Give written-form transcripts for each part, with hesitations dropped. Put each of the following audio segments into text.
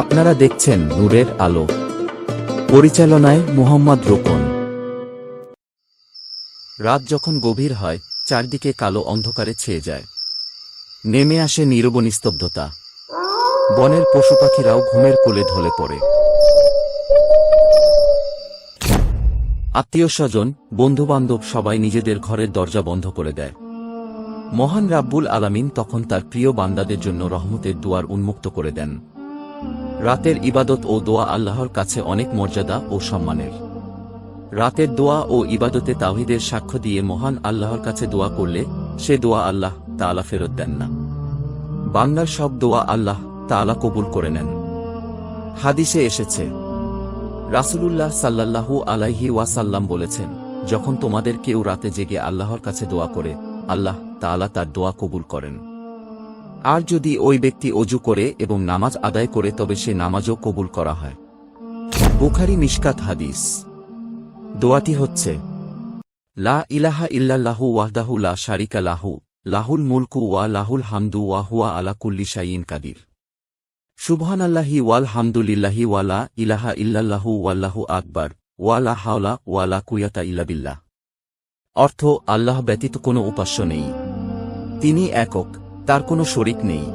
আপনারা দেখছেন নূরের আলো, পরিচালনায় মুহাম্মদ রোকন। রাত যখন গভীর হয়, চারদিকে কালো অন্ধকারে ছেয়ে যায়। নেমে আসে নীরব নিস্তব্ধতা। বনের পশুপাখিরাও ঘুমের কোলে ঢলে পড়ে। আত্মীয়স্বজন, বন্ধুবান্ধব সবাই নিজেদের ঘরের দরজা বন্ধ করে দেয়। মহান রাব্বুল আলামিন তখন তার প্রিয় বান্দাদের জন্য রহমতের দুয়ার উন্মুক্ত করে দেন। রাতের ইবাদত ও দোয়া আল্লাহর কাছে অনেক মর্যাদা ও সম্মানের। রাতের দোয়া ও ইবাদতে তাওহীদের সাক্ষ্য দিয়ে মহান আল্লাহর কাছে দোয়া করলে সে দোয়া আল্লাহ তাআলা ফেরত দেন না। বান্দার সব দোয়া আল্লাহ তাআলা কবুল করে নেন। হাদিসে এসেছে, রাসূলুল্লাহ সাল্লাল্লাহু আলাইহি ওয়াসাল্লাম বলেছেন, যখন তোমাদের কেউ রাতে জেগে আল্লাহর কাছে দোয়া করে, আল্লাহ তাআলা তার দোয়া কবুল করেন। আর যদি ওই ব্যক্তি ওযু করে এবং নামাজ আদায় করে তবে সে নামাজও কবুল করা হয়। বুখারী মিশকাত হাদিস। দোয়াটি হচ্ছে, লা ইলাহা ইল্লাল্লাহু ওয়াহদাহু লা শারিকা লাহু, লাহুল মুলকু ওয়া লাহুল হামদু ওয়া হুয়া আলা কুল্লি শাইইন কাদির। সুবহানাল্লাহি ওয়াল হামদুলিল্লাহি ওয়া লা ইলাহা ইল্লাল্লাহু ওয়াল্লাহু আকবার ওয়া লা হাওলা ওয়া লা কুওয়াতা ইল্লা বিল্লাহ। অর্থ, আল্লাহ ব্যতীত কোনো উপাস্য নেই, তিনি একক, তার কোনো শরীক নেই।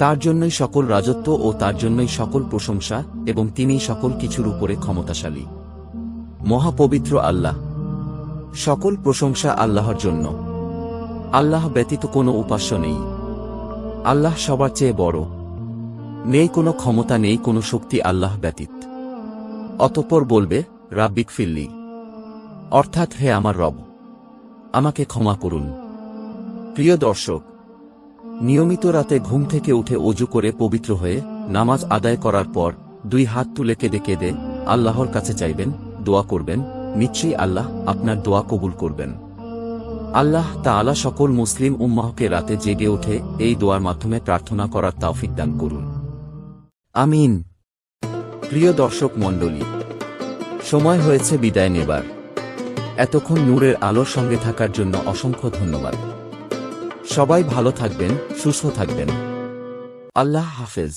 তার জন্যই সকল রাজত্ব ও তার জন্যই সকল প্রশংসা, এবং তিনিই সকল কিছুর উপরে ক্ষমতাশালী। মহাপবিত্র আল্লাহ। সকল প্রশংসা আল্লাহর জন্য। আল্লাহ ব্যতীত কোনো উপাস্য নেই। আল্লাহ সবার চেয়ে বড়। নেই কোনো ক্ষমতা, নেই কোনো শক্তি আল্লাহ ব্যতীত। অতঃপর বলবে, রাব্বিক ফিরলি, অর্থাৎ হে আমার রব, আমাকে ক্ষমা করুন। প্রিয় দর্শক, নিয়মিত রাতে ঘুম থেকে উঠে ওযু করে পবিত্র হয়ে নামাজ আদায় করার পর 2 হাত তুলে কেঁদে কেঁদে আল্লাহর কাছে চাইবেন, দোয়া করবেন, নিশ্চয়ই আল্লাহ আপনার দোয়া কবুল করবেন। আল্লাহ তাআলা সকল মুসলিম উম্মাহকে রাতে জেগে উঠে এই দোয়ার মাধ্যমে প্রার্থনা করার তৌফিক দান করুন। আমিন। প্রিয় দর্শক মণ্ডলী, সময় হয়েছে বিদায় নেবার। এতক্ষণ নূরের আলোর সঙ্গে থাকার জন্য অসংখ্য ধন্যবাদ। সবাই ভালো থাকবেন, সুস্থ থাকবেন। আল্লাহ হাফেজ।